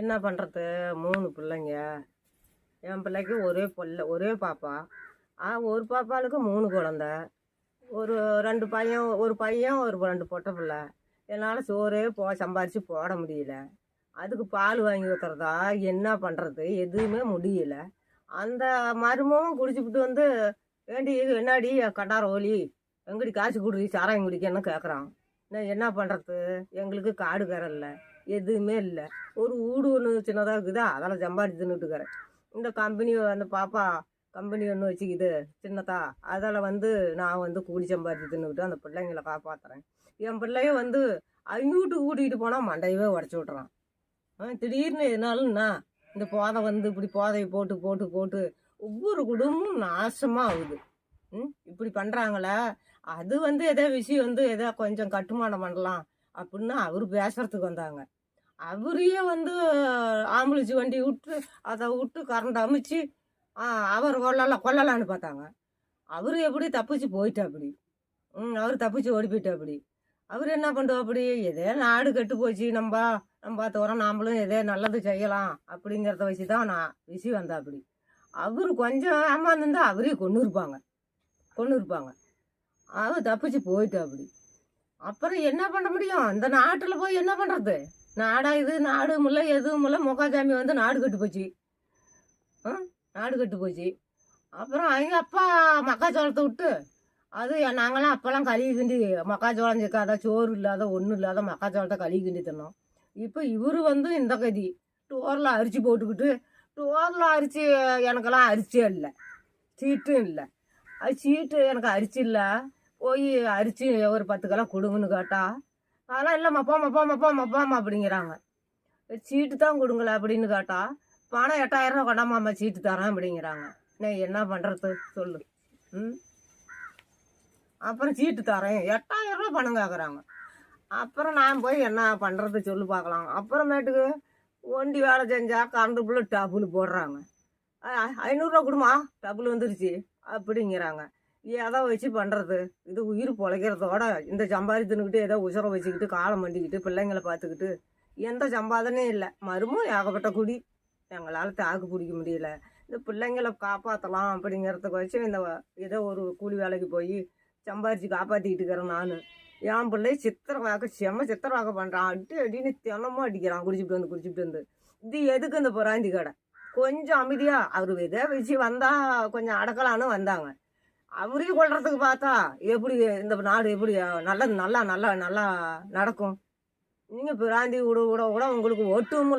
என்ன பண்ணுறது? 3 பிள்ளைங்க. என் பிள்ளைக்கு ஒரே பாப்பா. ஒரு பாப்பாளுக்கு 3 குழந்த. ஒரு 2 பையன், ஒரு பையன், ஒரு 2 பொட்ட பிள்ளை. என்னால் சோறே சம்பாரித்து போட முடியல. அதுக்கு பால் வாங்கி ஊற்றுறதா, என்ன பண்ணுறது? எதுவுமே முடியல. அந்த மருமவும் குடிச்சுப்புட்டு வந்து, "ஏண்டி என்னாடி கண்டார ஓலி, எங்கடி காசு குடி சாராயம் குடிக்கன்னு" கேட்குறான். நான் என்ன பண்ணுறது? எங்களுக்கு காடு கரை இல்லை, எதுவுமே இல்லை. ஒரு வீடு ஒன்று சின்னதாக இருக்குதா, அதில் சம்பாதிச்சு தின்னுட்டுக்கிறேன். இந்த கம்பெனி அந்த பாப்பா கம்பெனி ஒன்று வச்சுக்கிது சின்னதா, அதில் வந்து நான் வந்து கூலி சம்பாதிச்சு தின்னுக்கிட்டு அந்த பிள்ளைங்களை காப்பாற்றுறேன். என் பிள்ளைய வந்து அவங்கூட்டுக்கு கூட்டிகிட்டு போனால் மண்டையவே உடச்சி விட்றான். திடீர்னு எதுனாலும்னா இந்த போதை வந்து இப்படி போதையை போட்டு போட்டு போட்டு ஒவ்வொரு குடும்பமும் நாசமாக ஆகுது. இப்படி பண்ணுறாங்களே. அது வந்து எதோ விஷயம் வந்து எதோ கொஞ்சம் கட்டுமானம் பண்ணலாம் அப்படின்னு அவர் பேசுறதுக்கு வந்தாங்க. அவரையே வந்து ஆம்புலன்ஸ் வண்டி விட்டு அதை விட்டு கரண்ட் அமைச்சு அவர் கொல்லலான்னு பார்த்தாங்க. அவர் எப்படி தப்பிச்சு போயிட்டாப்படி. அவர் தப்பிச்சு ஓடி போயிட்டாப்படி. அவர் என்ன பண்ணுவாப்படி, எதே நாடு கெட்டு போச்சு, நம்ம தோறம் நாமளும் எதே நல்லது செய்யலாம் அப்படிங்கிறத வச்சு தான் நான் விஷயம் வந்தாப்படி. அவர் கொஞ்சம் ஏமாந்துருந்தா அவரையும் கொண்டு இருப்பாங்க. அவர் தப்பிச்சு போயிட்டாப்படி. அப்புறம் என்ன பண்ண முடியும்? இந்த நாட்டில் போய் என்ன பண்ணுறது? நாடா இது? நாடும் இல்லை, எதுவும் இல்லை. முகாசாமி வந்து நாடு கெட்டு போச்சு. நாடு கெட்டு போச்சு. அப்புறம் அவங்க அப்பா மக்காச்சோளத்தை விட்டு, அது நாங்களாம் அப்போல்லாம் கழுவி கிண்டி மக்காச்சோளம் சிக்காத, சோறு இல்லாத, ஒன்றும் இல்லாத மக்காச்சோளத்தை கழுவி கிண்டி தின்னோம். இப்போ இவர் வந்து இந்த கதி டோரில் அரிசி போட்டுக்கிட்டு, டோரில் அரிசி எனக்கெல்லாம் அரிசியே இல்லை, சீட்டும் இல்லை. அது சீட்டு எனக்கு அரிசி இல்லை. போய் அரிசி ஒரு 10 கிலோ கொடுங்கன்னு கேட்டால், அதெல்லாம் இல்லை மப்பாமா அப்படிங்கிறாங்க. சீட்டு தான் கொடுங்கள அப்படின்னு கேட்டால், பணம் 8000 ரூபா கொண்டாமாம்மா சீட்டு தரேன் அப்படிங்கிறாங்க. நான் என்ன பண்ணுறது சொல்லு? அப்புறம் சீட்டு தரேன் 8000 ரூபா பணம் கேட்குறாங்க. அப்புறம் நான் போய் என்ன பண்ணுறது சொல்லு பார்க்கலாம். அப்புறமேட்டுக்கு ஒண்டி வேலை செஞ்சால் கரண்டு புல்லு டபுள் போடுறாங்க. 500 ரூபா கொடுமா, டபுள் வந்துருச்சு அப்படிங்கிறாங்க. எதை வச்சு பண்ணுறது? இது உயிர் பொழைக்கிறதோட இந்த சம்பாதித்துன்னுக்கிட்டு ஏதோ உசுரை வச்சுக்கிட்டு காலம் மண்டிக்கிட்டு பிள்ளைங்களை பார்த்துக்கிட்டு எந்த சம்பாதனையும் இல்லை. மருமும் ஏகப்பட்ட குடி. எங்களால் தாக்கு பிடிக்க முடியல. இந்த பிள்ளைங்களை காப்பாற்றலாம் அப்படிங்கிறதுக்கு வச்சு இந்த ஏதோ ஒரு கூலி வேலைக்கு போய் சம்பாதிச்சு காப்பாற்றிக்கிட்டு இருக்கிறேன் நான். என் பிள்ளை சித்திரவாக்க பண்ணுறான். அடின்னு தினமும் அடிக்கிறான் குடிச்சிட்டு வந்து. இது எதுக்கு இந்த புறாந்தி கடை? கொஞ்சம் அமைதியாக அவர் எதோ வச்சு வந்தால் கொஞ்சம் அடக்கலான்னு வந்தாங்க. அவரையும் கொள்றதுக்கு பார்த்தா எப்படி இந்த நாடு எப்படி நல்லா நல்லா நல்லா நல்லா நடக்கும்? நீங்கள் பிராந்தி விட உங்களுக்கு ஓட்டும்